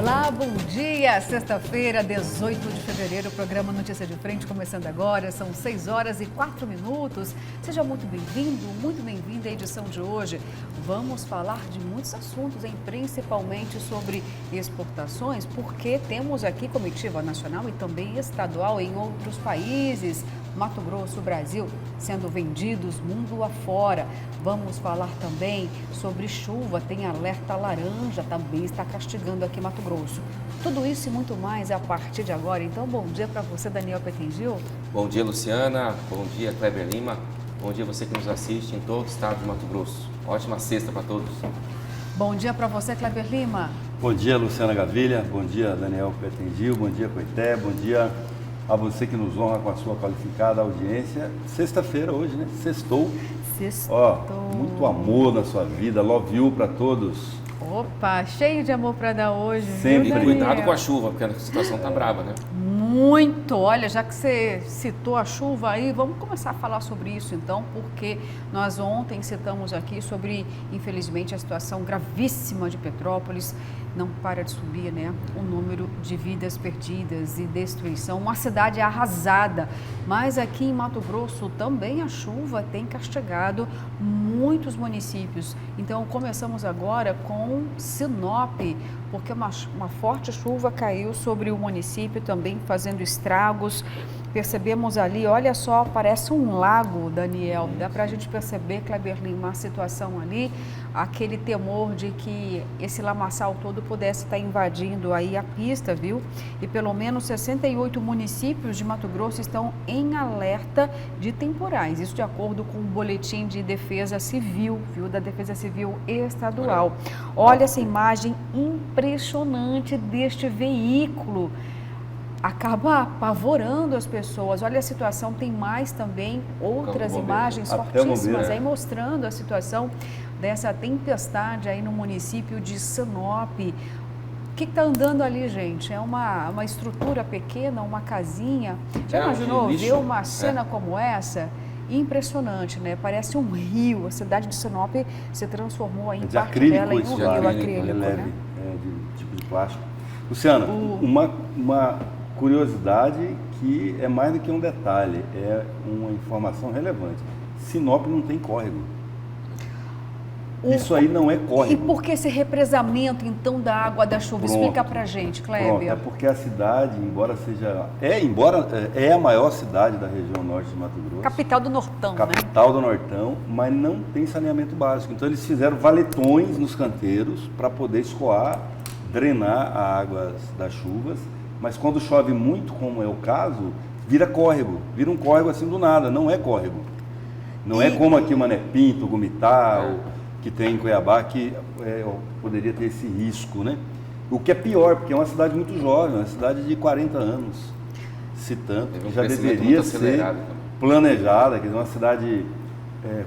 Olá, bom dia! Sexta-feira, 18 de fevereiro, o programa Notícia de Frente começando agora, são 6 horas e 4 minutos. Seja muito bem-vindo, muito bem-vinda à edição de hoje. Vamos falar de muitos assuntos, principalmente sobre exportações, porque temos aqui comitiva nacional e também estadual em outros países. Mato Grosso, Brasil, sendo vendidos mundo afora. Vamos falar também sobre chuva, tem alerta laranja, também está castigando aqui Mato Grosso. Tudo isso e muito mais a partir de agora. Então, bom dia para você, Daniel Petengil. Bom dia, Luciana. Bom dia, Kleber Lima. Bom dia você que nos assiste em todo o estado de Mato Grosso. Ótima sexta para todos. Bom dia para você, Kleber Lima. Bom dia, Luciana Gavilha. Bom dia, Daniel Petengil. Bom dia, Coité. Bom dia a você que nos honra com a sua qualificada audiência. Sexta-feira hoje, né? Sextou. Sextou. Ó, muito amor na sua vida. Love you para todos. Opa, cheio de amor para dar hoje. Sempre. E cuidado com a chuva, porque a situação tá brava, né? Muito. Olha, já que você citou a chuva aí, vamos começar a falar sobre isso então, porque nós ontem citamos aqui sobre, infelizmente, a situação gravíssima de Petrópolis. Não para de subir, né? O número de vidas perdidas e destruição. Uma cidade arrasada. Mas aqui em Mato Grosso também a chuva tem castigado muitos municípios. Então começamos agora com Sinop, porque uma forte chuva caiu sobre o município também, fazendo estragos. Percebemos ali, olha só, parece um lago, Daniel. Dá para a gente perceber, Kleber Lima, a situação ali, aquele temor de que esse lamaçal todo pudesse estar invadindo aí a pista, viu? E pelo menos 68 municípios de Mato Grosso estão em alerta de temporais. Isso de acordo com o boletim de defesa civil, viu? Da Defesa Civil Estadual. Olha essa imagem impressionante deste veículo. Acaba apavorando as pessoas. Olha a situação, tem mais também outras imagens fortíssimas aí mostrando a situação dessa tempestade aí no município de Sinop. O que está andando ali, gente? É uma estrutura pequena, uma casinha. Já imaginou ver uma cena como essa? Impressionante, né? Parece um rio. A cidade de Sinop se transformou aí em parte dela em um rio acrílico, né? De tipo de plástico. Luciana, uma curiosidade que é mais do que um detalhe, é uma informação relevante. Sinop não tem córrego. Isso aí não é córrego. E por que esse represamento, então, da água da chuva? Pronto. Explica pra gente, Kleber. Pronto, é porque a cidade, embora é a maior cidade da região norte de Mato Grosso. Capital do Nortão, Capital do Nortão, mas não tem saneamento básico. Então eles fizeram valetões nos canteiros para poder escoar, drenar a água das chuvas. Mas quando chove muito, como é o caso, vira córrego. Vira um córrego assim do nada, não é córrego. Não é como aqui Mané Pinto, Gomital, que tem em Cuiabá, que poderia ter esse risco, né? O que é pior, porque é uma cidade muito jovem, uma cidade de 40 anos, se tanto, já deveria ser planejada, quer dizer, uma cidade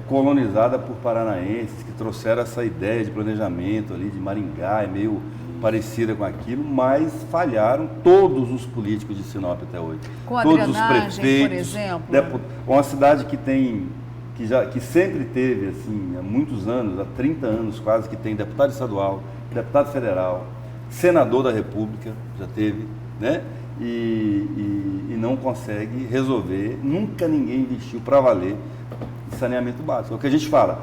colonizada por paranaenses, que trouxeram essa ideia de planejamento ali, de Maringá, é meio parecida com aquilo, mas falharam todos os políticos de Sinop até hoje. Com a todos drenagem, os prefeitos, por exemplo. Uma cidade que sempre teve, assim, há muitos anos, há 30 anos quase, que tem deputado estadual, deputado federal, senador da República, já teve, né? E não consegue resolver, nunca ninguém investiu para valer em saneamento básico. É o que a gente fala,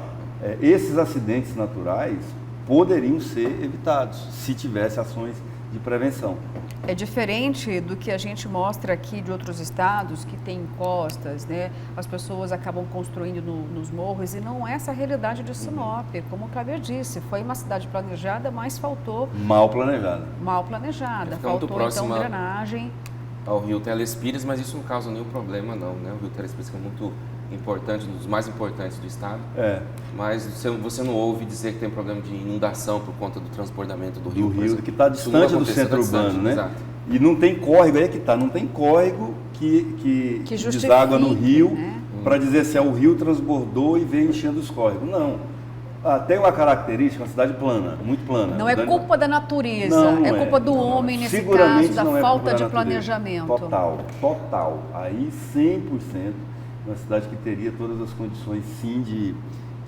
esses acidentes naturais poderiam ser evitados se tivesse ações de prevenção. É diferente do que a gente mostra aqui de outros estados que tem encostas, né? As pessoas acabam construindo nos morros e não é essa a realidade de Sinop. Como o Kleber disse, foi uma cidade planejada, mas faltou... Mal planejada. Mal planejada. Faltou então drenagem. Ao rio Telespires, mas isso não causa nenhum problema não, né? O rio Telespires é muito importante, um dos mais importantes do estado. Mas você não ouve dizer que tem problema de inundação por conta do transbordamento do rio. Do rio, que está distante do centro urbano, né? Exato. E não tem córrego, aí é que está, não tem córrego que deságua no rio, né? Para dizer se o rio transbordou e veio enchendo os córregos. Não. Tem uma característica, uma cidade plana, muito plana. Não é culpa da natureza, é culpa do homem nesse caso, da falta de planejamento. Total. Aí 100%, uma cidade que teria todas as condições, sim, de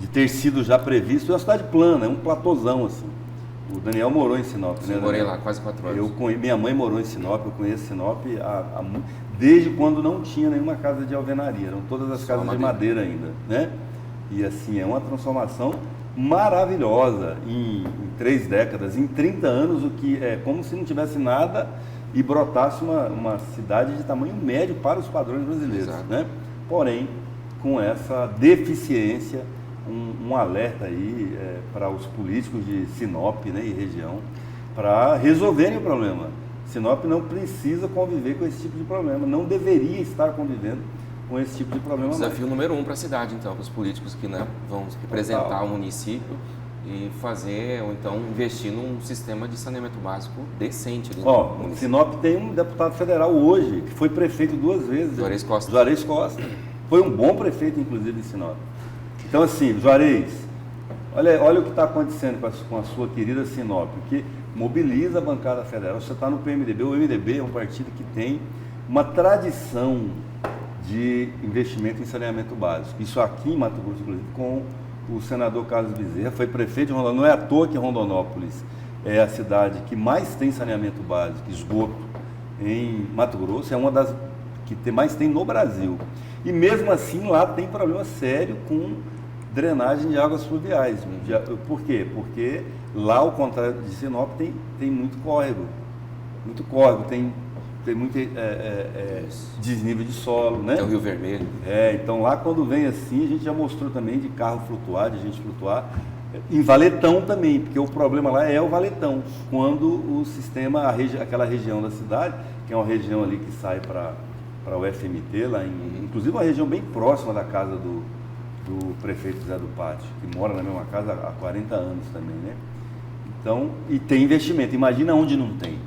ter sido já previsto. É uma cidade plana, é um platôzão, assim. O Daniel morou em Sinop, né? Eu morei lá quase 4 anos. Minha mãe morou em Sinop, eu conheço Sinop desde quando não tinha nenhuma casa de alvenaria, eram todas as casas de madeira ainda, né? E assim, é uma transformação maravilhosa em 3 décadas, em 30 anos, o que é como se não tivesse nada e brotasse uma cidade de tamanho médio para os padrões brasileiros, né? Porém, com essa deficiência, um alerta aí para os políticos de Sinop, né, e região, para resolverem o problema. Sinop não precisa conviver com esse tipo de problema, não deveria estar convivendo com esse tipo de problema. Desafio número 1 para a cidade, então, para os políticos que, né, vão representar o município e fazer, ou então investir num sistema de saneamento básico decente. Sinop tem um deputado federal hoje, que foi prefeito 2 vezes. Juarez Costa. Juarez Costa. Foi um bom prefeito, inclusive, em Sinop. Então, assim, Juarez, olha o que está acontecendo com a sua querida Sinop, que mobiliza a bancada federal. Você está no PMDB, o MDB é um partido que tem uma tradição de investimento em saneamento básico. Isso aqui em Mato Grosso, inclusive, com o senador Carlos Bezerra, foi prefeito de Rondonópolis. Não é à toa que Rondonópolis é a cidade que mais tem saneamento básico, esgoto, em Mato Grosso, é uma das que mais tem no Brasil. E mesmo assim lá tem problema sério com drenagem de águas fluviais. Por quê? Porque lá, ao contrário de Sinop, tem muito córrego, tem muito desnível de solo, né? Tem o Rio Vermelho. Então lá quando vem assim, a gente já mostrou também de carro flutuar, de gente flutuar, em valetão também, porque o problema lá é o valetão, quando o sistema, aquela região da cidade, que é uma região ali que sai para o FMT, inclusive uma região bem próxima da casa do prefeito Zé do Pátio, que mora na mesma casa há 40 anos também, né? Então, e tem investimento, imagina onde não tem.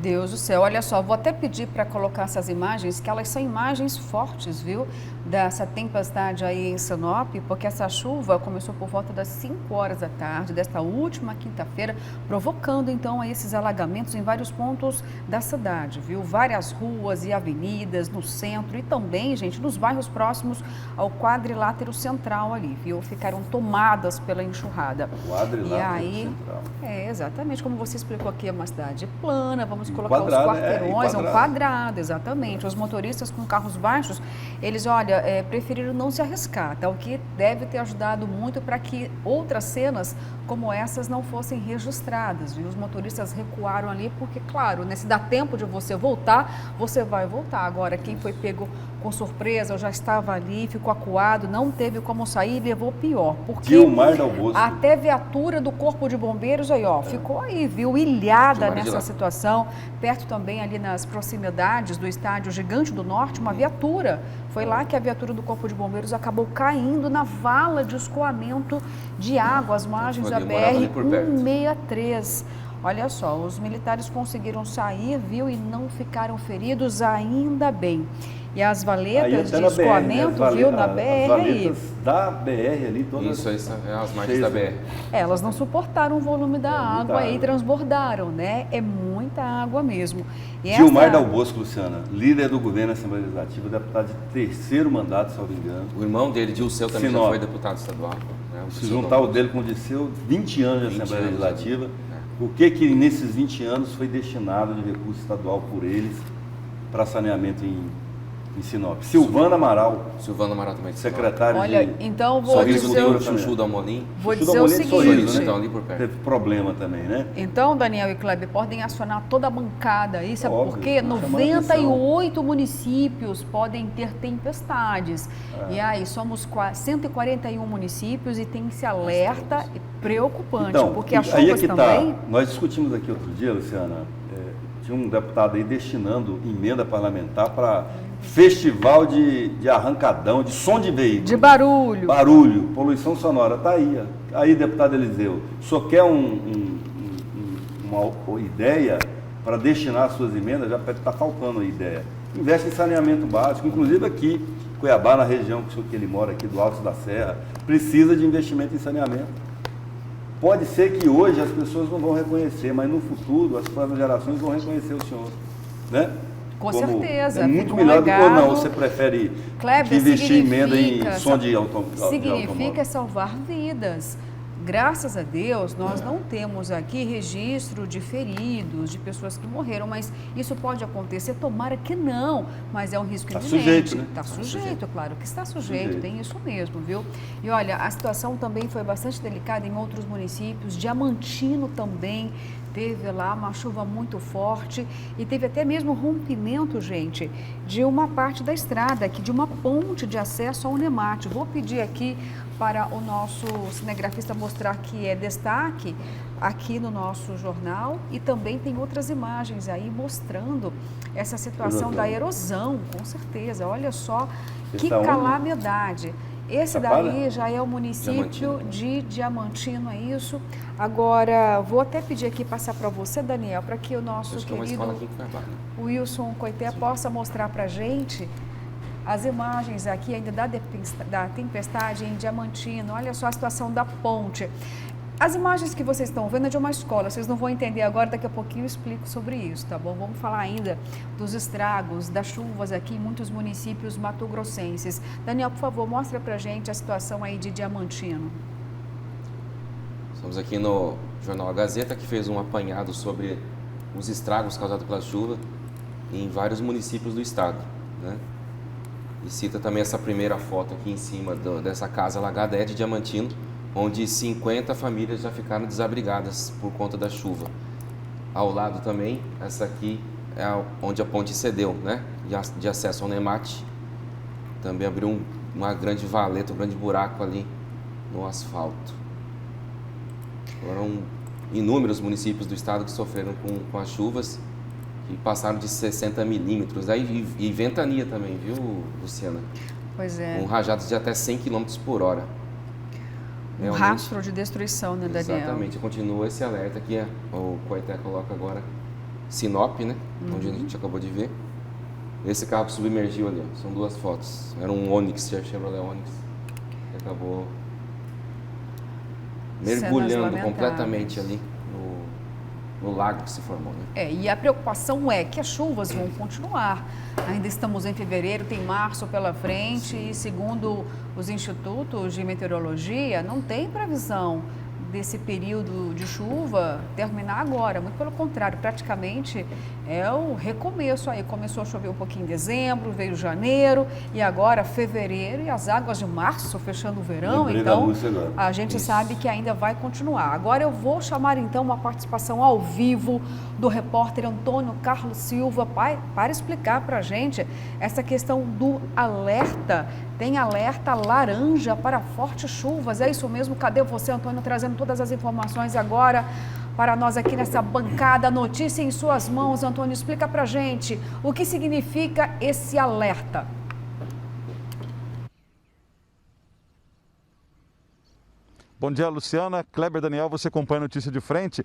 Deus do céu, olha só, vou até pedir para colocar essas imagens, que elas são imagens fortes, viu? Dessa tempestade aí em Sinop, porque essa chuva começou por volta das 5 horas da tarde, desta última quinta-feira, provocando então esses alagamentos em vários pontos da cidade, viu? Várias ruas e avenidas no centro e também, gente, nos bairros próximos ao quadrilátero central ali, viu? Ficaram tomadas pela enxurrada. Quadrilátero central. Exatamente, como você explicou aqui, é uma cidade plana, vamos colocar os quarteirões, é um quadrado, exatamente. Os motoristas com carros baixos, eles, olha, preferiram não se arriscar, tá? O que deve ter ajudado muito para que outras cenas como essas não fossem registradas, viu? Os motoristas recuaram ali porque, claro, né, se dá tempo de você voltar, você vai voltar. Agora, quem foi pego com surpresa, ou já estava ali, ficou acuado, não teve como sair, levou pior. Porque Gilmar Dal Bosco. Até viatura do Corpo de Bombeiros aí, ficou aí, viu, ilhada nessa situação. Perto também ali nas proximidades do estádio Gigante do Norte, uma viatura. Foi lá que a viatura do Corpo de Bombeiros acabou caindo na vala de escoamento de água, às margens da BR-163. Olha só, os militares conseguiram sair, viu, e não ficaram feridos, ainda bem. E as valetas de escoamento, viu, na BR. As valetas da BR ali, todas. Isso é as margens da BR. Elas não suportaram o volume da água e transbordaram, né? É muita água mesmo. E Gilmar Dal Bosco, Luciana, líder do governo da Assembleia Legislativa, deputado de 3º mandato, se não me engano. O irmão dele, Dilceu, também já foi deputado estadual. Né? Se juntar o dele com o Dilceu, 20 anos de Assembleia Legislativa. O que nesses 20 anos foi destinado de recurso estadual por eles para saneamento em Sinop? Silvana Amaral também. Secretário então vou dizer o Chuchu da Molim. Vou dizer o seguinte, então, ali por perto. Teve problema também, né? Então, Daniel e Kleber, podem acionar toda a bancada aí, sabe por quê? 98 municípios podem ter tempestades. E aí, somos 141 municípios e tem esse alerta preocupante, então, porque as aí chuvas também... Nós discutimos aqui outro dia, Luciana, tinha um deputado aí destinando emenda parlamentar para festival de arrancadão, de som de veículo. De barulho. Barulho, poluição sonora, tá aí. Aí, deputado Eliseu, o senhor quer uma ideia para destinar as suas emendas? Já está faltando a ideia. Investe em saneamento básico, inclusive aqui, Cuiabá, na região que ele mora, aqui do Alto da Serra, precisa de investimento em saneamento. Pode ser que hoje as pessoas não vão reconhecer, mas no futuro as próximas gerações vão reconhecer o senhor, né? Com certeza. É muito melhor do que ou não. Você prefere investir emenda em som de automóvel? Significa salvar vidas. Graças a Deus, nós não temos aqui registro de feridos, de pessoas que morreram, mas isso pode acontecer, tomara que não, mas é um risco iminente. Sujeito, né? Está sujeito, claro que está sujeito, tem isso mesmo, viu? E olha, a situação também foi bastante delicada em outros municípios, Diamantino também teve lá uma chuva muito forte e teve até mesmo rompimento, gente, de uma parte da estrada, aqui de uma ponte de acesso ao Unemate. Vou pedir aqui para o nosso cinegrafista mostrar que é destaque aqui no nosso jornal e também tem outras imagens aí mostrando essa situação da erosão, com certeza. Olha só que calamidade. Esse daí já é o município de Diamantino, é isso? Agora, vou até pedir aqui, passar para você, Daniel, para que o nosso querido Wilson Coité possa mostrar para a gente as imagens aqui ainda da tempestade em Diamantino. Olha só a situação da ponte. As imagens que vocês estão vendo é de uma escola, vocês não vão entender agora, daqui a pouquinho eu explico sobre isso, tá bom? Vamos falar ainda dos estragos, das chuvas aqui em muitos municípios matogrossenses. Daniel, por favor, mostra pra gente a situação aí de Diamantino. Estamos aqui no Jornal A Gazeta, que fez um apanhado sobre os estragos causados pela chuva em vários municípios do estado, né? E cita também essa primeira foto aqui em cima dessa casa alagada, de Diamantino, onde 50 famílias já ficaram desabrigadas por conta da chuva. Ao lado também, essa aqui é onde a ponte cedeu, né? De acesso ao Unemate. Também abriu uma grande valeta, um grande buraco ali no asfalto. Foram inúmeros municípios do estado que sofreram com as chuvas e passaram de 60 milímetros. E ventania também, viu, Luciana? Pois é. Com rajadas de até 100 km por hora. Um rastro de destruição, né, Daniel? Exatamente, continua esse alerta aqui, o Coité coloca agora Sinop, né, onde a gente acabou de ver. Esse carro que submergiu ali, são duas fotos. Era um Onix, Chevrolet Onix, que acabou mergulhando completamente ali no lago que se formou, né? E a preocupação é que as chuvas vão continuar. Ainda estamos em fevereiro, tem março pela frente e, segundo os institutos de meteorologia, não tem previsão desse período de chuva terminar agora. Muito pelo contrário, praticamente é o recomeço aí. Começou a chover um pouquinho em dezembro, veio janeiro e agora fevereiro e as águas de março fechando o verão. Então, a gente sabe que ainda vai continuar. Agora eu vou chamar então uma participação ao vivo do repórter Antônio Carlos Silva para explicar para a gente essa questão do alerta. Tem alerta laranja para fortes chuvas. É isso mesmo? Cadê você, Antônio, trazendo todas as informações agora para nós aqui nessa bancada? Notícia em suas mãos, Antônio. Explica para a gente o que significa esse alerta. Bom dia, Luciana. Kleber, Daniel, você acompanha a notícia de frente?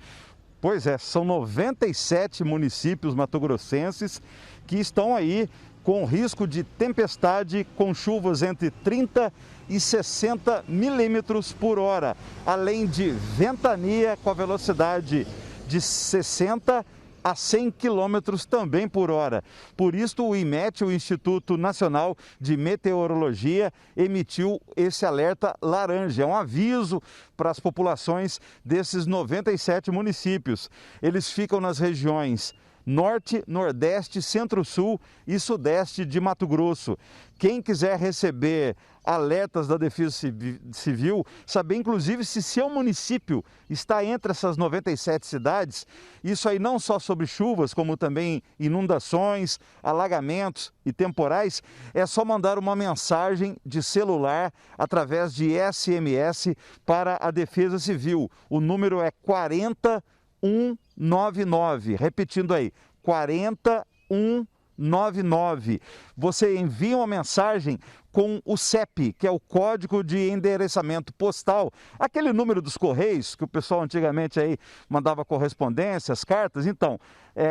Pois é, são 97 municípios matogrossenses que estão aí com risco de tempestade, com chuvas entre 30 e 60 milímetros por hora, além de ventania com a velocidade de 60 a 100 quilômetros também por hora. Por isso, o IMET, o Instituto Nacional de Meteorologia, emitiu esse alerta laranja. É um aviso para as populações desses 97 municípios. Eles ficam nas regiões Norte, Nordeste, Centro-Sul e Sudeste de Mato Grosso. Quem quiser receber alertas da Defesa Civil, saber inclusive se seu município está entre essas 97 cidades, isso aí não só sobre chuvas, como também inundações, alagamentos e temporais, é só mandar uma mensagem de celular através de SMS para a Defesa Civil. O número é 40199, repetindo aí, 40199. Você envia uma mensagem com o CEP, que é o Código de Endereçamento Postal, aquele número dos Correios, que o pessoal antigamente aí mandava correspondências, cartas. Então,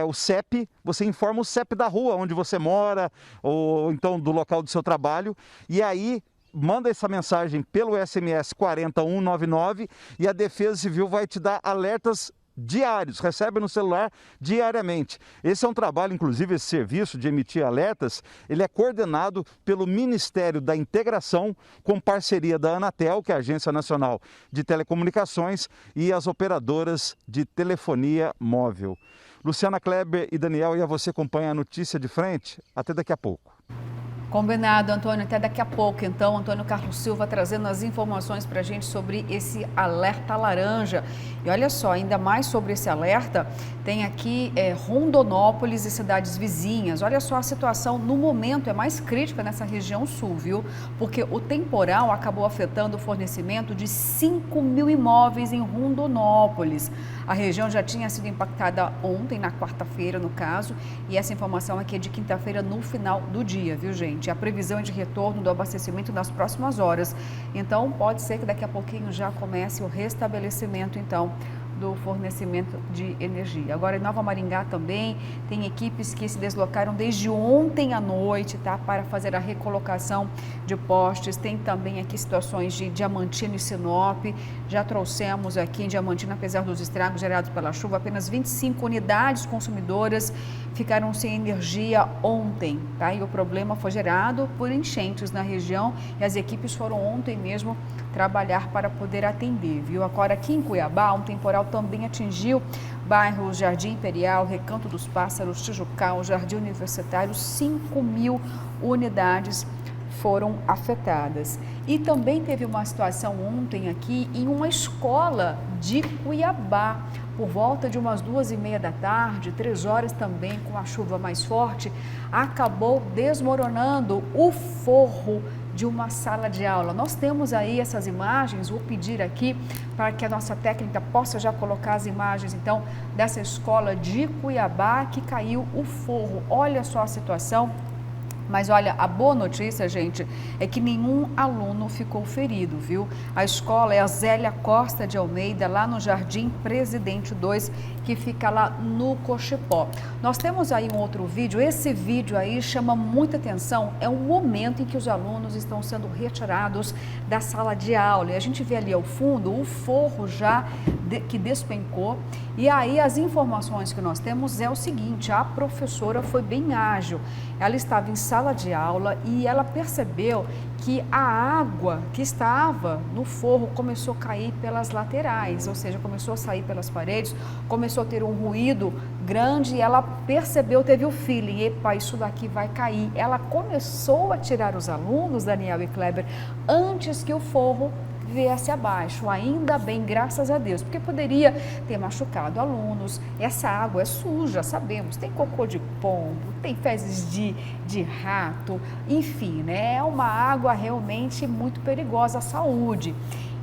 o CEP, você informa o CEP da rua onde você mora, ou então do local do seu trabalho, e aí manda essa mensagem pelo SMS 40199 e a Defesa Civil vai te dar alertas diários, recebem no celular diariamente. Esse é um trabalho, inclusive, esse serviço de emitir alertas, ele é coordenado pelo Ministério da Integração, com parceria da Anatel, que é a Agência Nacional de Telecomunicações, e as operadoras de telefonia móvel. Luciana, Kleber e Daniel, e a você acompanha a notícia de frente. Até daqui a pouco. Combinado, Antônio. Até daqui a pouco, então. Antônio Carlos Silva trazendo as informações para a gente sobre esse alerta laranja. E olha só, ainda mais sobre esse alerta, tem aqui Rondonópolis e cidades vizinhas. Olha só, a situação no momento é mais crítica nessa região sul, viu? Porque o temporal acabou afetando o fornecimento de 5.000 imóveis em Rondonópolis. A região já tinha sido impactada ontem, na quarta-feira, no caso, e essa informação aqui é de quinta-feira, no final do dia, viu, gente? A previsão é de retorno do abastecimento nas próximas horas. Então, pode ser que daqui a pouquinho já comece o restabelecimento, então, do fornecimento de energia. Agora, em Nova Maringá também tem equipes que se deslocaram desde ontem à noite, tá, para fazer a recolocação de postes. Tem também aqui situações de Diamantina e Sinop. Já trouxemos aqui em Diamantina, apesar dos estragos gerados pela chuva, apenas 25 unidades consumidoras ficaram sem energia ontem, tá? E o problema foi gerado por enchentes na região e as equipes foram ontem mesmo trabalhar para poder atender, viu? Agora, aqui em Cuiabá, um temporal também atingiu bairros Jardim Imperial, Recanto dos Pássaros, Tijucal, Jardim Universitário. 5.000 unidades foram afetadas. E também teve uma situação ontem aqui em uma escola de Cuiabá, por volta de umas 2h30 da tarde, 3 horas também, com a chuva mais forte, acabou desmoronando o forro de uma sala de aula. Nós temos aí essas imagens, vou pedir aqui para que a nossa técnica possa já colocar as imagens, então, dessa escola de Cuiabá que caiu o forro. Olha só a situação. Mas olha, a boa notícia, gente, é que nenhum aluno ficou ferido, viu? A escola é a Zélia Costa de Almeida, lá no Jardim Presidente 2, que fica lá no Cochipó. Nós temos aí um outro vídeo, esse vídeo aí chama muita atenção, é um momento em que os alunos estão sendo retirados da sala de aula. E a gente vê ali ao fundo o forro já que despencou. E aí as informações que nós temos é o seguinte, a professora foi bem ágil, ela estava em sala de aula e ela percebeu que a água que estava no forro começou a cair pelas laterais, ou seja, começou a sair pelas paredes, começou a ter um ruído grande e ela percebeu, teve o feeling, epa, isso daqui vai cair. Ela começou a tirar os alunos, Daniel e Kleber, antes que o forro viesse abaixo, ainda bem, graças a Deus, porque poderia ter machucado alunos. Essa água é suja, sabemos, tem cocô de pombo, tem fezes de rato, enfim, né? É uma água realmente muito perigosa à saúde.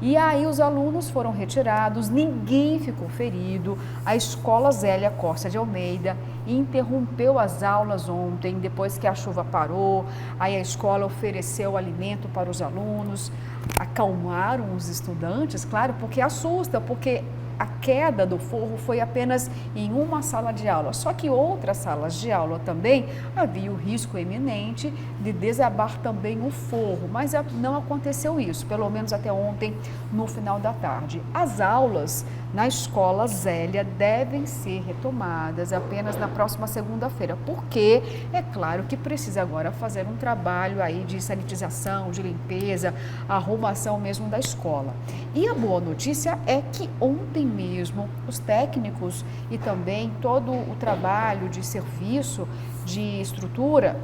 E aí os alunos foram retirados, ninguém ficou ferido. A escola Zélia Costa de Almeida interrompeu as aulas ontem, depois que a chuva parou. Aí a escola ofereceu alimento para os alunos, acalmaram os estudantes, claro, porque assusta, porque a queda do forro foi apenas em uma sala de aula, só que outras salas de aula também havia o risco iminente de desabar também o forro, mas não aconteceu isso, pelo menos até ontem, no final da tarde. As aulas na escola Zélia devem ser retomadas apenas na próxima segunda-feira, porque é claro que precisa agora fazer um trabalho aí de sanitização, de limpeza, arrumação mesmo da escola. E a boa notícia é que ontem mesmo os técnicos e também todo o trabalho de serviço, de estrutura,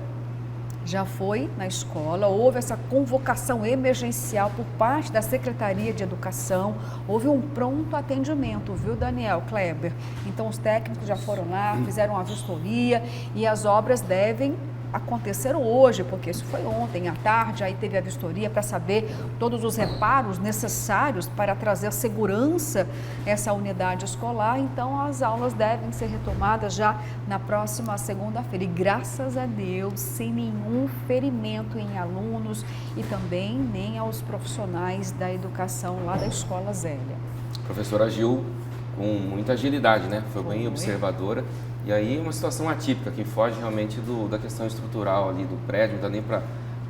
já foi na escola, houve essa convocação emergencial por parte da Secretaria de Educação, houve um pronto atendimento, viu, Daniel, Kleber? Então os técnicos já foram lá, fizeram a vistoria e as obras devem acontecer hoje, porque isso foi ontem à tarde, aí teve a vistoria para saber todos os reparos necessários para trazer segurança a essa unidade escolar. Então as aulas devem ser retomadas já na próxima segunda-feira e graças a Deus sem nenhum ferimento em alunos e também nem aos profissionais da educação lá da escola Zélia. A professora agiu com muita agilidade, né? Foi bem observadora. E aí uma situação atípica, que foge realmente da questão estrutural ali do prédio, não dá nem para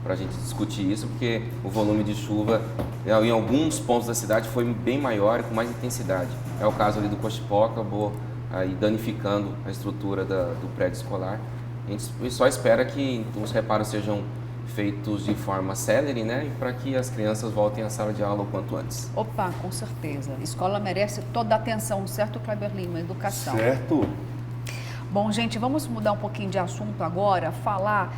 para a gente discutir isso, porque o volume de chuva em alguns pontos da cidade foi bem maior e com mais intensidade. É o caso ali do Cochipó, acabou aí danificando a estrutura do prédio escolar. A gente só espera que os reparos sejam feitos de forma célere, né, para que as crianças voltem à sala de aula o quanto antes. Opa, com certeza. A escola merece toda a atenção, certo, Kleber Lima? Educação. Certo. Bom, gente, vamos mudar um pouquinho de assunto agora, falar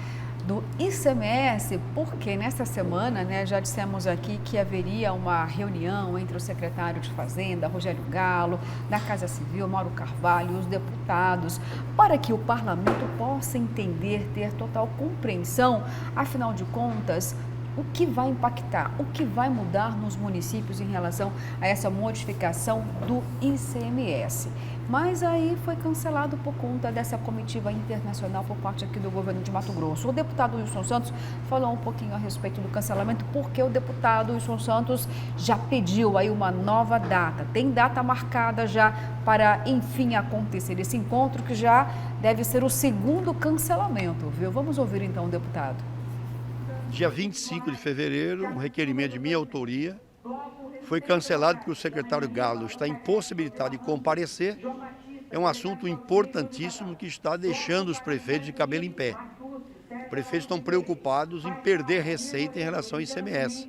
do ICMS, porque nesta semana, né, já dissemos aqui que haveria uma reunião entre o secretário de Fazenda, Rogério Galo, da Casa Civil, Mauro Carvalho, e os deputados, para que o parlamento possa entender, ter total compreensão, afinal de contas, o que vai impactar, o que vai mudar nos municípios em relação a essa modificação do ICMS. Mas aí foi cancelado por conta dessa comitiva internacional por parte aqui do governo de Mato Grosso. O deputado Wilson Santos falou um pouquinho a respeito do cancelamento, porque o deputado Wilson Santos já pediu aí uma nova data. Tem data marcada já para, enfim, acontecer esse encontro, que já deve ser o segundo cancelamento, viu? Vamos ouvir então o deputado. Dia 25 de fevereiro, um requerimento de minha autoria foi cancelado porque o secretário Galo está impossibilitado de comparecer. É um assunto importantíssimo que está deixando os prefeitos de cabelo em pé. Os prefeitos estão preocupados em perder receita em relação ao ICMS.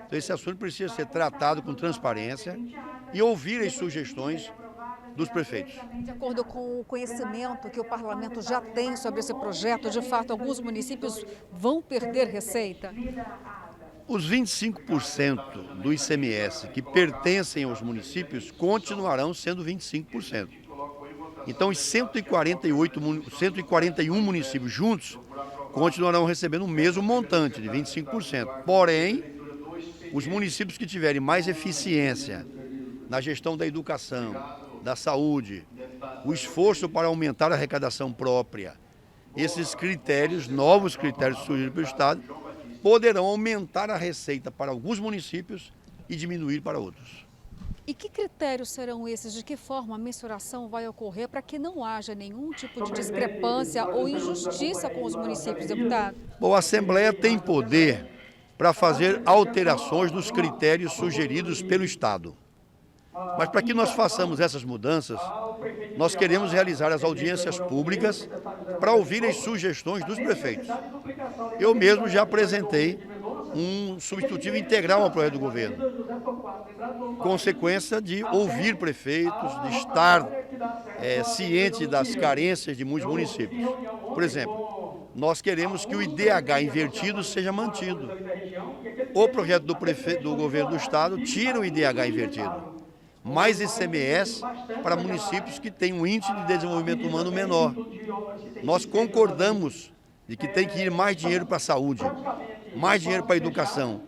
Então esse assunto precisa ser tratado com transparência e ouvir as sugestões dos prefeitos. De acordo com o conhecimento que o parlamento já tem sobre esse projeto, de fato, alguns municípios vão perder receita? Os 25% do ICMS que pertencem aos municípios continuarão sendo 25%. Então, os 141 municípios juntos continuarão recebendo o mesmo montante de 25%. Porém, os municípios que tiverem mais eficiência na gestão da educação, da saúde, o esforço para aumentar a arrecadação própria, esses critérios, novos critérios surgidos pelo Estado, poderão aumentar a receita para alguns municípios e diminuir para outros. E que critérios serão esses? De que forma a mensuração vai ocorrer para que não haja nenhum tipo de discrepância ou injustiça com os municípios, deputado? Bom, a Assembleia tem poder para fazer alterações dos critérios sugeridos pelo Estado. Mas para que nós façamos essas mudanças, nós queremos realizar as audiências públicas para ouvir as sugestões dos prefeitos. Eu mesmo já apresentei um substitutivo integral ao projeto do governo, consequência de ouvir prefeitos, de estar ciente das carências de muitos municípios. Por exemplo, nós queremos que o IDH invertido seja mantido. O projeto do governo do Estado tira o IDH invertido. Mais ICMS para municípios que têm um índice de desenvolvimento humano menor. Nós concordamos de que tem que ir mais dinheiro para a saúde, mais dinheiro para a educação,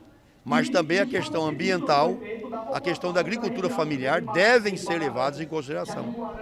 mas também a questão ambiental, a questão da agricultura familiar devem ser levadas em consideração.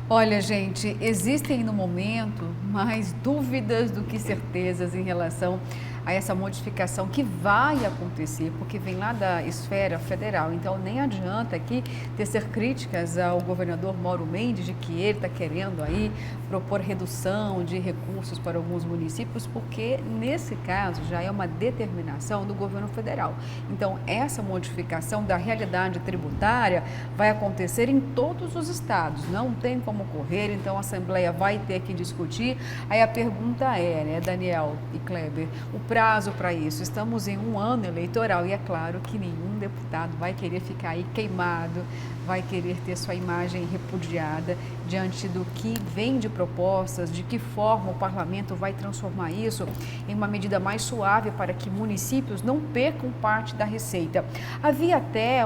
Olha, gente, existem no momento mais dúvidas do que certezas em relação a essa modificação que vai acontecer, porque vem lá da esfera federal. Então, nem adianta aqui tecer críticas ao governador Mauro Mendes de que ele está querendo aí propor redução de recursos para alguns municípios, porque nesse caso já é uma determinação do governo federal. Então, essa modificação da realidade tributária vai acontecer em todos os estados, não tem como correr, então a Assembleia vai ter que discutir. Aí a pergunta é, né, Daniel e Kleber, o prazo para isso? Estamos em um ano eleitoral e é claro que nenhum deputado vai querer ficar aí queimado, vai querer ter sua imagem repudiada diante do que vem de propostas, de que forma o parlamento vai transformar isso em uma medida mais suave para que municípios não percam parte da receita. Havia até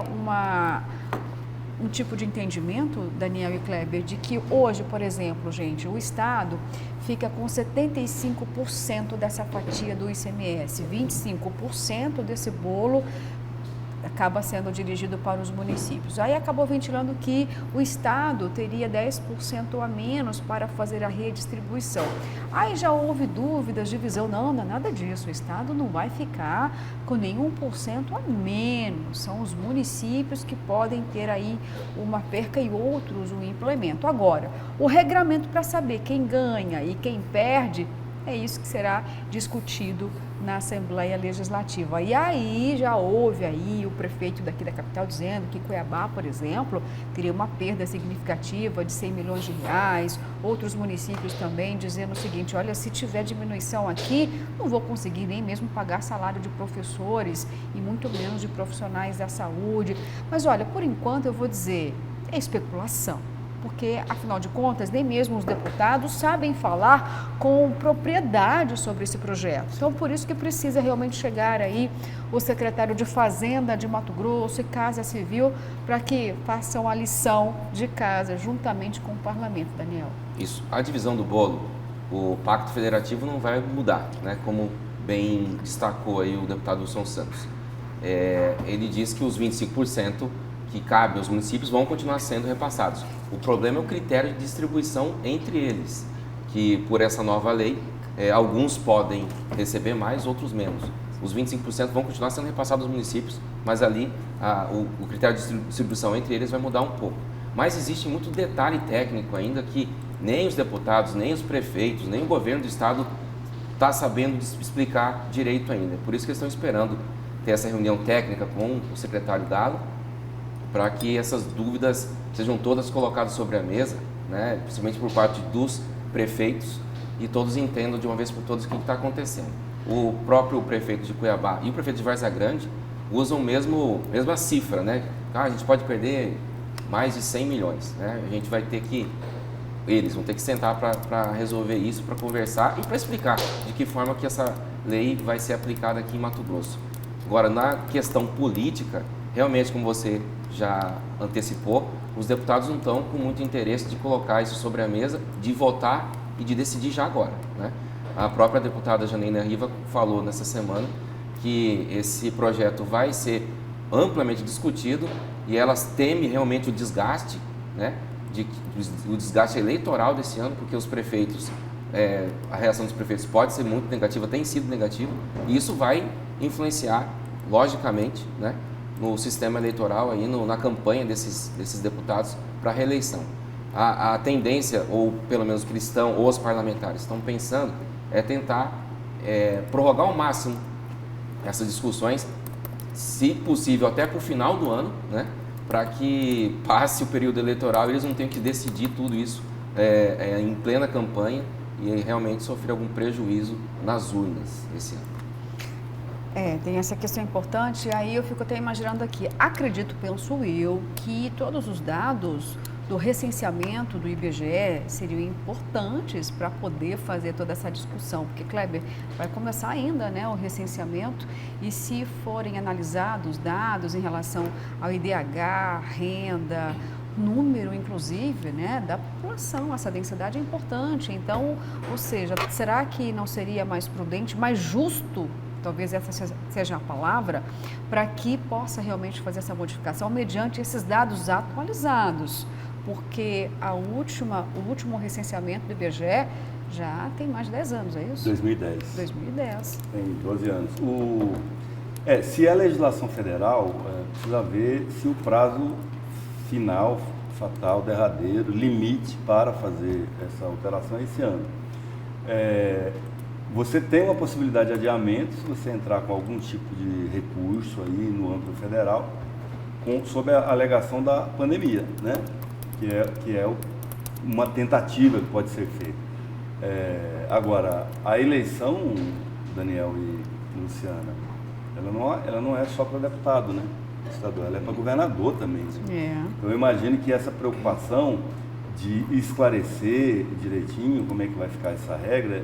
um tipo de entendimento, Daniel e Kleber, de que hoje, por exemplo, gente, o Estado fica com 75% dessa fatia do ICMS, 25% desse bolo acaba sendo dirigido para os municípios. Aí acabou ventilando que o Estado teria 10% a menos para fazer a redistribuição. Aí já houve dúvidas, divisão, não é nada disso, o Estado não vai ficar com nenhum % a menos, são os municípios que podem ter aí uma perca e outros um implemento. Agora, o regramento para saber quem ganha e quem perde é isso que será discutido na Assembleia Legislativa. E aí já houve aí o prefeito daqui da capital dizendo que Cuiabá, por exemplo, teria uma perda significativa de 100 milhões de reais, outros municípios também dizendo o seguinte, olha, se tiver diminuição aqui, não vou conseguir nem mesmo pagar salário de professores e muito menos de profissionais da saúde. Mas olha, por enquanto eu vou dizer, é especulação. Porque, afinal de contas, nem mesmo os deputados sabem falar com propriedade sobre esse projeto. Então, por isso que precisa realmente chegar aí o secretário de Fazenda de Mato Grosso e Casa Civil para que façam a lição de casa juntamente com o parlamento, Daniel. Isso. A divisão do bolo, o Pacto Federativo não vai mudar, né? Como bem destacou aí o deputado Wilson Santos. Ele diz que os 25% que cabe aos municípios vão continuar sendo repassados. O problema é o critério de distribuição entre eles, que por essa nova lei, alguns podem receber mais, outros menos. Os 25% vão continuar sendo repassados aos municípios, mas ali o critério de distribuição entre eles vai mudar um pouco. Mas existe muito detalhe técnico ainda que nem os deputados, nem os prefeitos, nem o governo do estado está sabendo explicar direito ainda. Por isso que eles estão esperando ter essa reunião técnica com o secretário Dalo, para que essas dúvidas sejam todas colocadas sobre a mesa, né, principalmente por parte dos prefeitos, e todos entendam de uma vez por todas o que está acontecendo. O próprio prefeito de Cuiabá e o prefeito de Várzea Grande usam mesma cifra, né? A gente pode perder mais de 100 milhões, né? Eles vão ter que sentar para resolver isso, para conversar e para explicar de que forma que essa lei vai ser aplicada aqui em Mato Grosso. Agora, na questão política, realmente, como você já antecipou, os deputados não estão com muito interesse de colocar isso sobre a mesa, de votar e de decidir já agora, né? A própria deputada Janaína Riva falou nessa semana que esse projeto vai ser amplamente discutido e elas temem realmente o desgaste, né? O desgaste eleitoral desse ano, porque os prefeitos, a reação dos prefeitos pode ser muito negativa, tem sido negativa, e isso vai influenciar, logicamente, né, no sistema eleitoral, aí, na campanha desses deputados para a reeleição. A tendência, ou pelo menos o que eles estão, ou os parlamentares estão pensando, é tentar prorrogar ao máximo essas discussões, se possível até para o final do ano, né, para que passe o período eleitoral e eles não tenham que decidir tudo isso em plena campanha e realmente sofrer algum prejuízo nas urnas esse ano. Tem essa questão importante, aí eu fico até imaginando aqui, penso eu, que todos os dados do recenseamento do IBGE seriam importantes para poder fazer toda essa discussão, porque, Kleber, vai começar ainda, né, o recenseamento, e se forem analisados dados em relação ao IDH, renda, número, inclusive, né, da população, essa densidade é importante. Então, ou seja, será que não seria mais prudente, mais justo, talvez essa seja a palavra, para que possa realmente fazer essa modificação mediante esses dados atualizados? Porque o último recenseamento do IBGE já tem mais de 10 anos, é isso? 2010. 2010. Tem 12 anos. Se é legislação federal, precisa ver se o prazo final, fatal, derradeiro, limite para fazer essa alteração é esse ano. Você tem uma possibilidade de adiamento se você entrar com algum tipo de recurso aí no âmbito federal, sob a alegação da pandemia, né? Que é uma tentativa que pode ser feita. Agora, a eleição, Daniel e Luciana, ela não é só para deputado, né? Estadual, ela é para governador também. Eu imagino que essa preocupação de esclarecer direitinho como é que vai ficar essa regra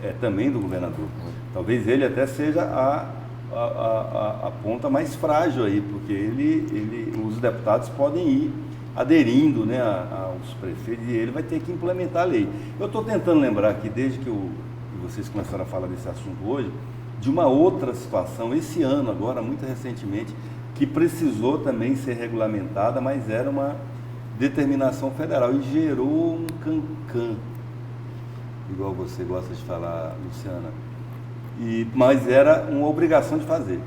é também do governador. Talvez ele até seja a ponta mais frágil aí, porque os deputados podem ir aderindo, né, aos prefeitos e ele vai ter que implementar a lei. Eu estou tentando lembrar aqui, desde que vocês começaram a falar desse assunto hoje, de uma outra situação, esse ano agora, muito recentemente, que precisou também ser regulamentada, mas era uma determinação federal e gerou um cancã, igual você gosta de falar, Luciana, mas era uma obrigação de fazer,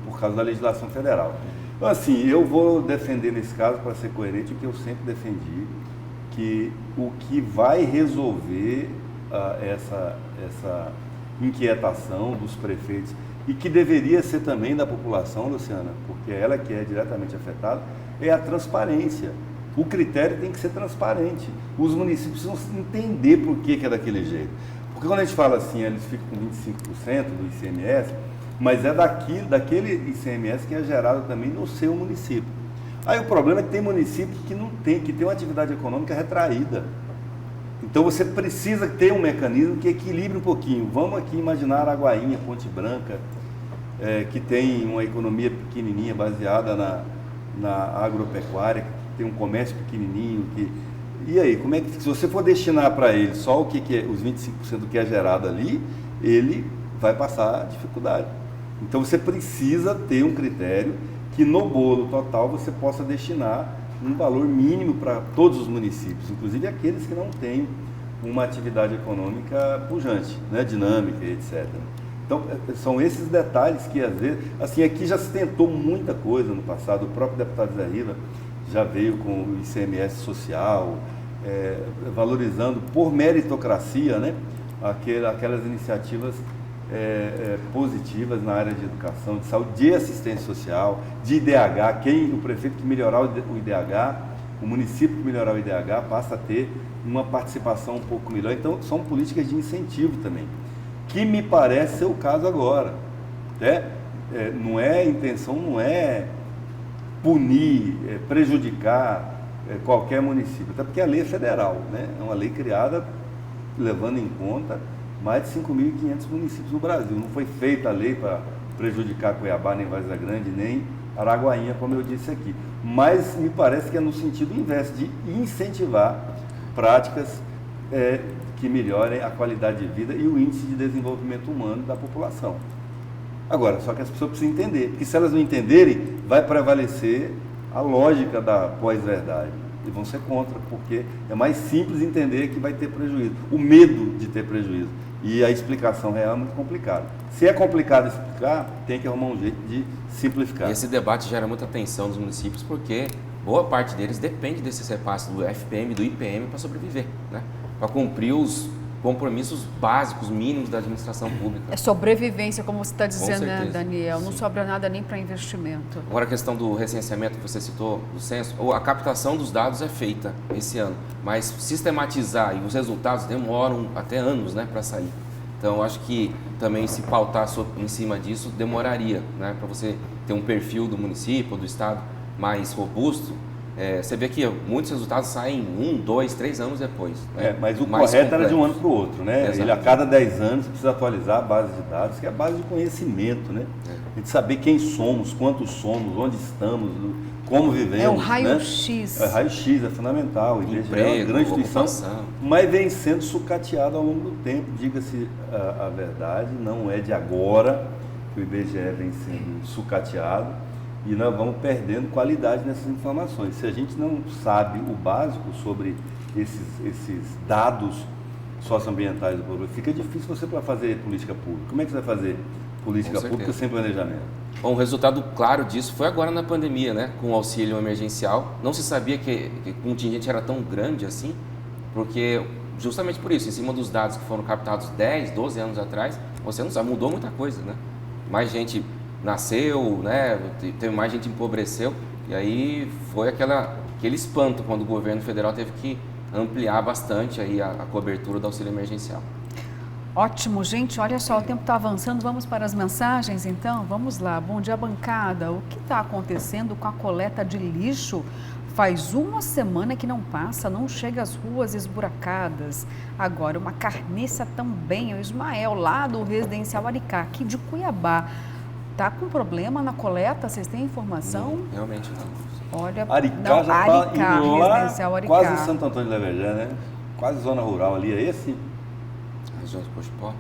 por causa da legislação federal. Então, assim, eu vou defender nesse caso, para ser coerente, o que eu sempre defendi, que o que vai resolver essa inquietação dos prefeitos e que deveria ser também da população, Luciana, porque ela que é diretamente afetada, é a transparência. O critério tem que ser transparente. Os municípios precisam entender por que é daquele jeito. Porque quando a gente fala assim, eles ficam com 25% do ICMS, mas é daquele ICMS que é gerado também no seu município. Aí o problema é que tem município que não tem, que tem uma atividade econômica retraída. Então você precisa ter um mecanismo que equilibre um pouquinho. Vamos aqui imaginar Araguainha, Ponte Branca, que tem uma economia pequenininha baseada na agropecuária, que tem um comércio pequenininho. E aí, como é que, se você for destinar para ele só o que é, os 25% do que é gerado ali, ele vai passar dificuldade. Então você precisa ter um critério que no bolo total você possa destinar um valor mínimo para todos os municípios, inclusive aqueles que não têm uma atividade econômica pujante, né, dinâmica, etc. Então, são esses detalhes que, às vezes, assim, aqui já se tentou muita coisa no passado. O próprio deputado Zé Riva já veio com o ICMS social, valorizando por meritocracia, né, aquelas iniciativas positivas na área de educação, de saúde, de assistência social, de IDH. O prefeito que melhorar o IDH, o município que melhorar o IDH passa a ter uma participação um pouco melhor. Então, são políticas de incentivo também, que me parece ser o caso agora. Não é a intenção, não é punir, prejudicar qualquer município, até porque a lei é federal, né? É uma lei criada levando em conta mais de 5.500 municípios no Brasil. Não foi feita a lei para prejudicar Cuiabá, nem Várzea Grande, nem Araguainha, como eu disse aqui. Mas me parece que é no sentido inverso, de incentivar práticas que melhorem a qualidade de vida e o índice de desenvolvimento humano da população. Agora, só que as pessoas precisam entender, porque se elas não entenderem, vai prevalecer a lógica da pós-verdade. E vão ser contra, porque é mais simples entender que vai ter prejuízo. O medo de ter prejuízo. E a explicação real é muito complicada. Se é complicado explicar, tem que arrumar um jeito de simplificar. E esse debate gera muita tensão nos municípios, porque boa parte deles depende desses repasses do FPM e do IPM para sobreviver, né? Para cumprir os compromissos básicos, mínimos da administração pública. É sobrevivência, como você está dizendo, né, Daniel? Sim. Não sobra nada nem para investimento. Agora a questão do recenseamento que você citou, do censo, a captação dos dados é feita esse ano, mas sistematizar e os resultados demoram até anos, né, para sair. Então eu acho que também se pautar em cima disso demoraria, né, para você ter um perfil do município ou do estado mais robusto. Você vê que muitos resultados saem 1, 2, 3 anos depois. Né? Mas o correto era de um ano para o outro, né? Exatamente. Ele a cada 10 anos precisa atualizar a base de dados, que é a base de conhecimento, né? A gente saber quem somos, quantos somos, onde estamos, como vivemos. É o raio-x. Né? Raio-x é fundamental. O IBGE é uma grande instituição, mas vem sendo sucateado ao longo do tempo. Diga-se a verdade, não é de agora que o IBGE vem sendo sucateado. E nós vamos perdendo qualidade nessas informações. Se a gente não sabe o básico sobre esses dados socioambientais do povo, fica difícil você para fazer política pública. Como é que você vai fazer política pública sem planejamento? Bom, o resultado claro disso foi agora na pandemia, né? Com o auxílio emergencial. Não se sabia que o contingente era tão grande assim, porque justamente por isso, em cima dos dados que foram captados 10, 12 anos atrás, você não sabe, mudou muita coisa, né? Mais gente nasceu, né? Teve mais gente empobreceu, e aí foi aquele espanto quando o governo federal teve que ampliar bastante aí a cobertura do auxílio emergencial. Ótimo, gente, olha só, o tempo está avançando, vamos para as mensagens então? Vamos lá, bom dia bancada, o que está acontecendo com a coleta de lixo? Faz uma semana que não passa, não chega às ruas esburacadas. Agora, uma carniça também, o Ismael, lá do Residencial Aricá, aqui de Cuiabá. Está com problema na coleta? Vocês têm informação? Não, realmente não. Olha, Aricá já está indo lá, Residencial Aricá. quase Santo Antônio de Lavejã, né? Quase zona rural ali, é esse? Região de Pochipó?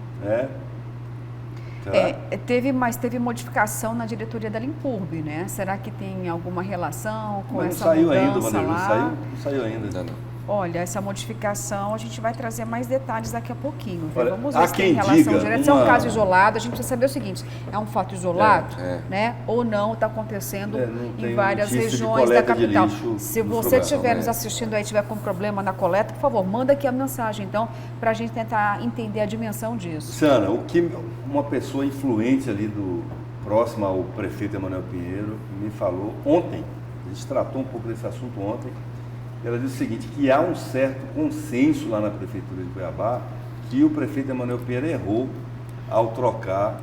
Teve modificação na diretoria da Limpurb, né? Será que tem alguma relação com Mas essa não saiu mudança ainda, Vanderlei, lá? não saiu ainda. Ainda não. Olha, essa modificação, a gente vai trazer mais detalhes daqui a pouquinho. Olha, vamos ver se tem relação direta. Se é um caso isolado, a gente precisa saber o seguinte, é um fato isolado, né? Ou não, está acontecendo em várias regiões da capital. Se você estiver nos assistindo aí, estiver com problema na coleta, por favor, manda aqui a mensagem, então, para a gente tentar entender a dimensão disso. Luciana, o que uma pessoa influente ali próxima ao prefeito Emanuel Pinheiro me falou ontem, a gente tratou um pouco desse assunto ontem. Ela disse o seguinte, que há um certo consenso lá na Prefeitura de Cuiabá que o prefeito Emanuel Pinheiro errou ao trocar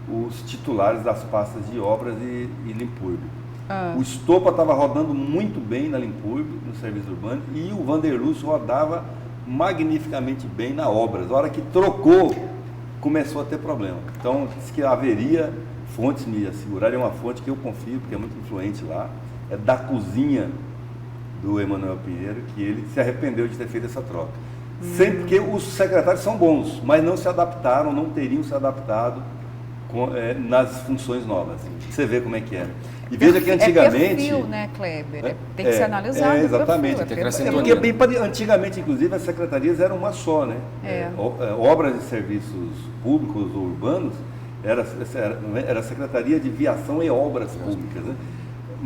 os titulares das pastas de obras e Limpurbe. O Estopa estava rodando muito bem na Limpurbe, no serviço urbano, e o Vanderlúcio rodava magnificamente bem na obras. A hora que trocou, começou a ter problema. Então, disse que haveria, fontes me asseguraram, é uma fonte que eu confio, porque é muito influente lá, é da cozinha do Emanuel Pinheiro, que ele se arrependeu de ter feito essa troca. Sempre porque os secretários são bons, mas não se adaptaram, não teriam se adaptado nas funções novas. Você vê como é que é. E veja que antigamente... É perfil, né, Kleber? Tem que ser analisado. Exatamente. Porque antigamente, inclusive, as secretarias eram uma só, né? Obras e serviços públicos ou urbanos era a Secretaria de Viação e Obras Públicas, né?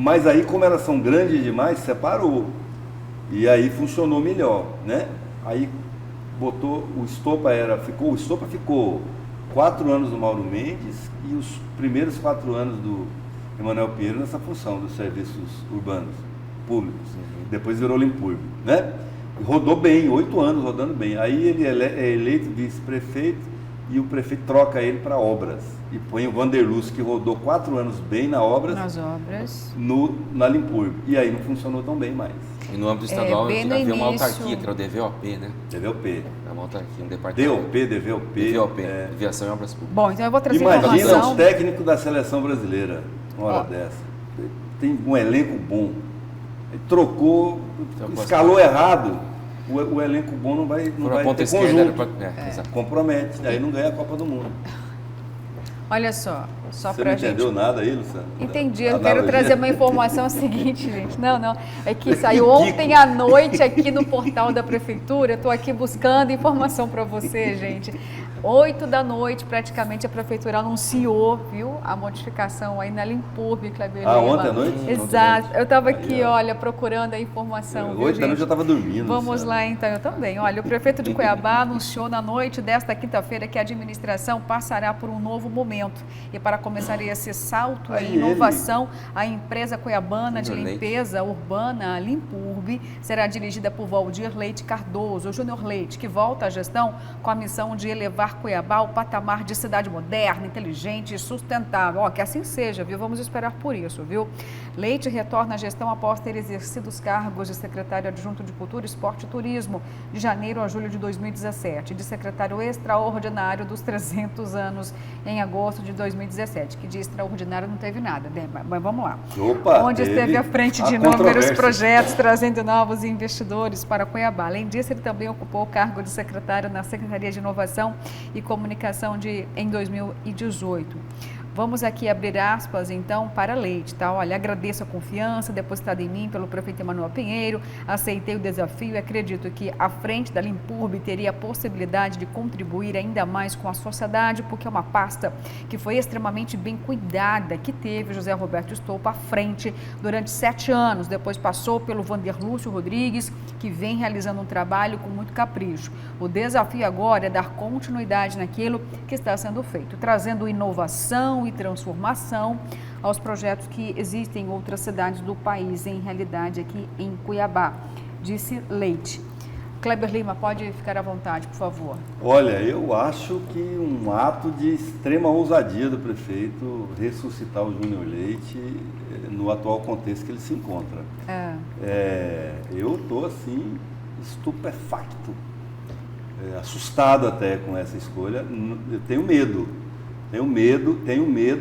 Mas aí, como elas são grandes demais, separou. E aí funcionou melhor, né? Aí botou, o Estopa ficou 4 anos do Mauro Mendes e os primeiros 4 anos do Emanuel Pinheiro nessa função dos serviços urbanos, públicos. Depois virou Limpurbe, né? Rodou bem, 8 anos rodando bem. Aí ele é eleito vice-prefeito e o prefeito troca ele para obras. E põe o Vanderlúcio, que rodou 4 anos bem nas obras, na Limpurbe. E aí não funcionou tão bem mais. E no âmbito estadual havia uma autarquia, que era o DVOP, né? DVOP. É uma autarquia, um departamento. DVOP. Viação e Obras Públicas. Bom, então eu vou trazer informação. Imagina o informação. técnico da seleção brasileira, uma hora dessa. Tem um elenco bom. Ele trocou, escalou errado. O elenco bom não vai ter conjunto. Compromete. Aí não ganha a Copa do Mundo. Olha só Você pra não gente... entendeu nada aí, Luciano? Entendi, eu quero trazer uma informação seguinte, gente. Não, é que saiu ontem à noite aqui no portal da Prefeitura, estou aqui buscando informação para você, gente. 8 da noite, praticamente, a Prefeitura anunciou, viu, a modificação aí na Limpurbe, Kleber Lima. Ontem à noite? Exato. Eu estava aqui, olha, procurando a informação. 8 da noite eu estava dormindo. Vamos lá, então, eu também. Olha, o prefeito de Cuiabá anunciou na noite desta quinta-feira que a administração passará por um novo momento. E para começar esse salto em inovação, a empresa cuiabana de limpeza urbana, Limpurbe, será dirigida por Valdir Leite Cardoso, o Júnior Leite, que volta à gestão com a missão de elevar Cuiabá ao patamar de cidade moderna, inteligente e sustentável. Que assim seja, viu? Vamos esperar por isso, viu? Leite retorna à gestão após ter exercido os cargos de secretário adjunto de Cultura, Esporte e Turismo de janeiro a julho de 2017, de secretário extraordinário dos 300 anos em agosto de 2017, que de extraordinário não teve nada, né? Mas vamos lá. Onde esteve à frente de inúmeros projetos, trazendo novos investidores para Cuiabá. Além disso, ele também ocupou o cargo de secretário na Secretaria de Inovação e Comunicação em 2018. Vamos aqui abrir aspas, então, para Leite, tá? Olha, agradeço a confiança depositada em mim pelo prefeito Emanuel Pinheiro, aceitei o desafio e acredito que à frente da Limpurbe teria a possibilidade de contribuir ainda mais com a sociedade, porque é uma pasta que foi extremamente bem cuidada, que teve José Roberto Estopa à frente durante 7 anos, depois passou pelo Vanderlúcio Rodrigues, que vem realizando um trabalho com muito capricho. O desafio agora é dar continuidade naquilo que está sendo feito, trazendo inovação e transformação aos projetos que existem em outras cidades do país, em realidade aqui em Cuiabá, disse Leite. Kleber Lima, pode ficar à vontade, por favor. Olha, eu acho que um ato de extrema ousadia do prefeito ressuscitar o Júnior Leite no atual contexto que ele se encontra. Eu estou, assim, estupefacto, assustado até com essa escolha. Eu tenho medo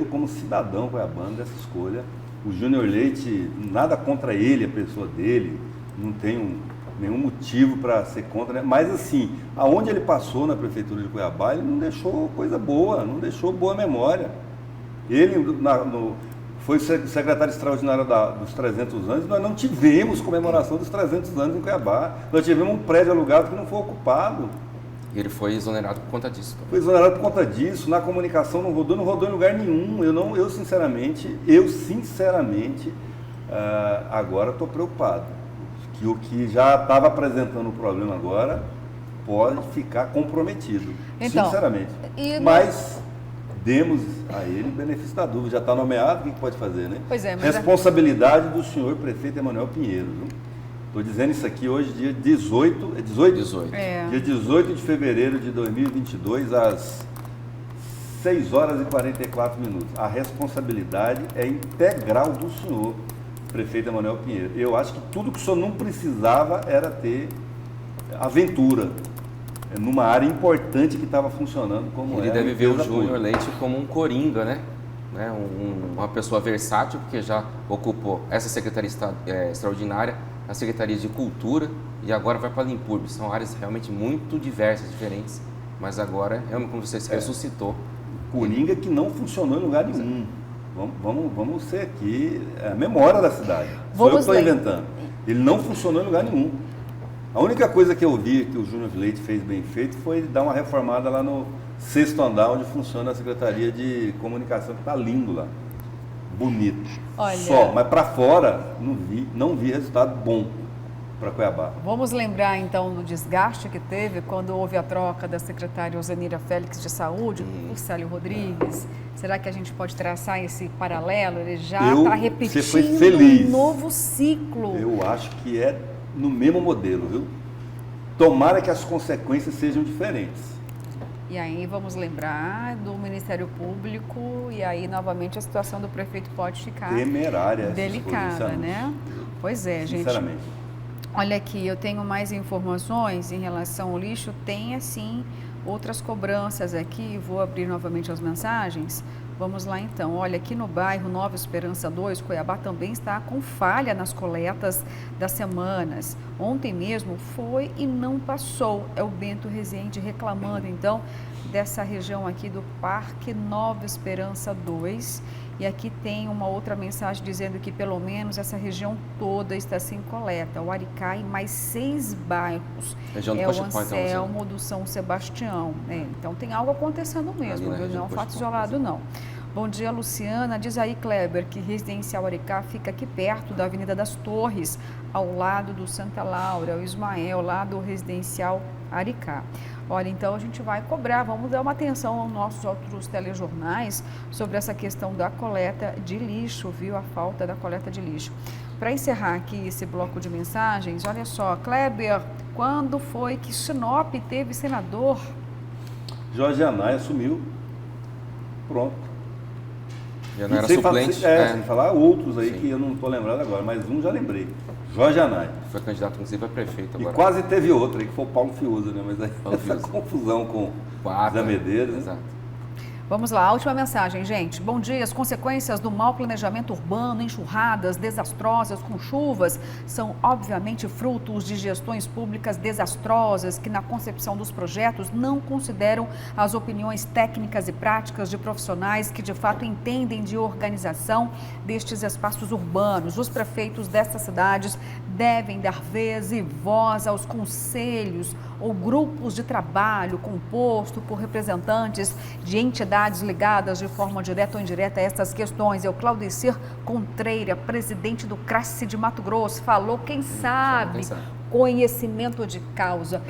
como cidadão cuiabano dessa escolha. O Júnior Leite, nada contra ele, a pessoa dele, não tenho nenhum motivo para ser contra, né? Mas assim, aonde ele passou na Prefeitura de Cuiabá, ele não deixou coisa boa, não deixou boa memória. Ele foi secretário extraordinário dos 300 anos, nós não tivemos comemoração dos 300 anos em Cuiabá. Nós tivemos um prédio alugado que não foi ocupado. E ele foi exonerado por conta disso. Foi exonerado por conta disso, na comunicação não rodou em lugar nenhum. Eu sinceramente, agora estou preocupado. Que o que já estava apresentando o problema agora pode ficar comprometido, então, sinceramente. Mas demos a ele o benefício da dúvida. Já está nomeado, o que pode fazer, né? Pois é, mas responsabilidade do senhor prefeito Emanuel Pinheiro. Estou dizendo isso aqui hoje, dia 18. É 18? 18. Dia 18 de fevereiro de 2022, às 6 horas e 44 minutos. A responsabilidade é integral do senhor prefeito Emanuel Pinheiro. Eu acho que tudo que o senhor não precisava era ter aventura numa área importante que estava funcionando como ele deve ver o Júnior Leite como um coringa, né? Uma pessoa versátil, porque já ocupou essa secretaria extraordinária, a Secretaria de Cultura, e agora vai para a Limpurbe. São áreas realmente muito diversas, diferentes, mas agora, como você se ressuscitou. Coringa que não funcionou em lugar nenhum. Vamos ser aqui a memória da cidade. Só eu que estou inventando. Ele não funcionou em lugar nenhum. A única coisa que eu vi que o Júnior Leite fez bem feito foi dar uma reformada lá no 6º andar, onde funciona a Secretaria de Comunicação, que está lindo lá. Bonito. Olha, só, mas para fora não vi resultado bom para Cuiabá. Vamos lembrar então do desgaste que teve quando houve a troca da secretária Osanira Félix de Saúde por Célio Rodrigues. Será que a gente pode traçar esse paralelo? Ele já está repetindo um novo ciclo. Eu acho que é no mesmo modelo, viu? Tomara que as consequências sejam diferentes. E aí vamos lembrar do Ministério Público e aí novamente a situação do prefeito pode ficar temerária, delicada, né? Pois é, gente. Sinceramente. Olha aqui, eu tenho mais informações em relação ao lixo. Tem, assim, outras cobranças aqui. Vou abrir novamente as mensagens. Vamos lá, então. Olha, aqui no bairro Nova Esperança 2, Cuiabá também está com falha nas coletas das semanas. Ontem mesmo foi e não passou. É o Bento Rezende reclamando, então, dessa região aqui do Parque Nova Esperança 2. E aqui tem uma outra mensagem dizendo que pelo menos essa região toda está sem coleta. O Aricá e mais 6 bairros. É o Anselmo do São Sebastião. Então tem algo acontecendo mesmo, viu? Não é um fato isolado, não. Bom dia, Luciana. Diz aí, Kleber, que Residencial Aricá fica aqui perto da Avenida das Torres, ao lado do Santa Laura, o Ismael, lá do Residencial Aricá. Olha, então a gente vai cobrar, vamos dar uma atenção aos nossos outros telejornais sobre essa questão da coleta de lixo, viu? A falta da coleta de lixo. Para encerrar aqui esse bloco de mensagens, olha só, Kleber, quando foi que Sinop teve senador? Jorge Anaya assumiu. Pronto. Já não era suplente. Sem falar outros aí. Sim. Que eu não estou lembrando agora, mas um já lembrei. Jorge Anaya. Foi candidato, inclusive, a prefeito agora. E quase teve outro aí, que foi o Paulo Fiuza, né? Mas aí essa confusão com Zé Medeiros. Exato. Vamos lá, a última mensagem, gente. Bom dia. As consequências do mau planejamento urbano, enxurradas desastrosas com chuvas, são obviamente frutos de gestões públicas desastrosas que na concepção dos projetos não consideram as opiniões técnicas e práticas de profissionais que de fato entendem de organização destes espaços urbanos. Os prefeitos destas cidades devem dar vez e voz aos conselhos ou grupos de trabalho composto por representantes de entidades ligadas de forma direta ou indireta a estas questões. É o Claudecir Contreira, presidente do CRASSE de Mato Grosso, falou, quem sabe, conhecimento de causa.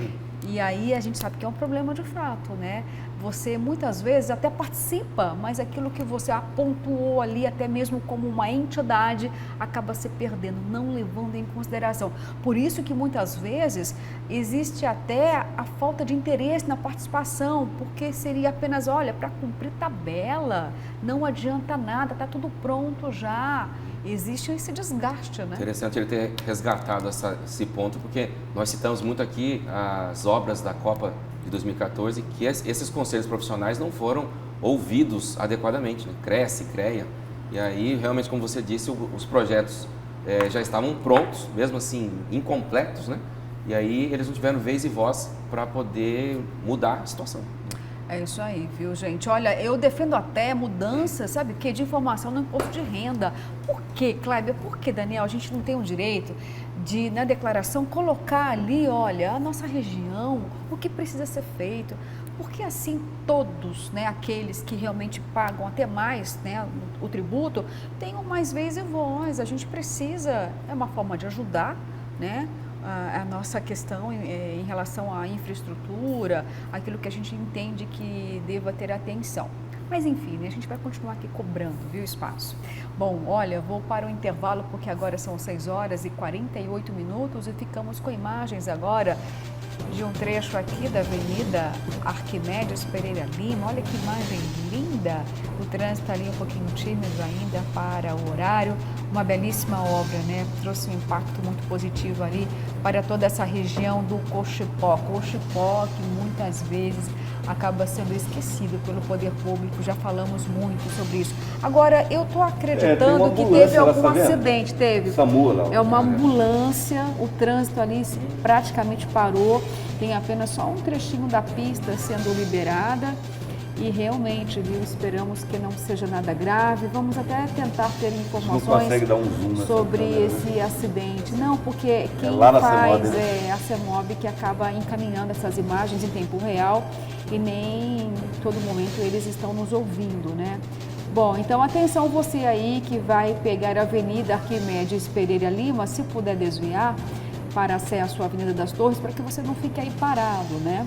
E aí a gente sabe que é um problema de fato, né? Você muitas vezes até participa, mas aquilo que você pontuou ali, até mesmo como uma entidade, acaba se perdendo, não levando em consideração. Por isso que muitas vezes existe até a falta de interesse na participação, porque seria apenas, olha, para cumprir tabela, não adianta nada, está tudo pronto já. Existe esse desgaste, né? Interessante ele ter resgatado esse ponto, porque nós citamos muito aqui as obras da Copa de 2014, que esses conselhos profissionais não foram ouvidos adequadamente, né? Cresce, CREA, e aí realmente, como você disse, os projetos já estavam prontos, mesmo assim incompletos, né? E aí eles não tiveram vez e voz para poder mudar a situação. É isso aí, viu, gente? Olha, eu defendo até mudança, sabe o quê? De informação no imposto de renda. Por quê, Kleber? Por que, Daniel, a gente não tem o direito de, na declaração, colocar ali, olha, a nossa região, o que precisa ser feito? Porque assim todos, né, aqueles que realmente pagam até mais, né, o tributo, tenham mais vez e voz. A gente precisa, é uma forma de ajudar, né? A nossa questão em relação à infraestrutura, aquilo que a gente entende que deva ter atenção. Mas enfim, né, a gente vai continuar aqui cobrando, viu, espaço. Bom, olha, vou para o intervalo porque agora são 6h48 e ficamos com imagens agora de um trecho aqui da Avenida Arquimedes Pereira Lima. Olha que imagem linda, o trânsito ali um pouquinho tímido ainda para o horário. Uma belíssima obra, né? Trouxe um impacto muito positivo ali para toda essa região do Cochipó. Cochipó que muitas vezes acaba sendo esquecido pelo poder público, já falamos muito sobre isso. Agora, eu estou acreditando que teve algum acidente, teve. SAMU lá. É uma ambulância, o trânsito ali praticamente parou, tem apenas só um trechinho da pista sendo liberada e realmente, viu, esperamos que não seja nada grave. Vamos até tentar ter informações sobre esse acidente. Não, porque quem faz é a CEMOB que acaba encaminhando essas imagens em tempo real e nem em todo momento eles estão nos ouvindo, né? Bom, então atenção você aí que vai pegar a Avenida Arquimedes Pereira Lima, se puder desviar para acesso à Avenida das Torres, para que você não fique aí parado, né?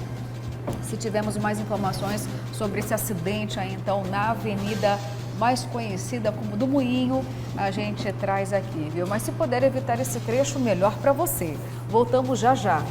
Se tivermos mais informações sobre esse acidente aí, então, na avenida mais conhecida como do Moinho, a gente traz aqui, viu? Mas se puder evitar esse trecho, melhor para você. Voltamos já já.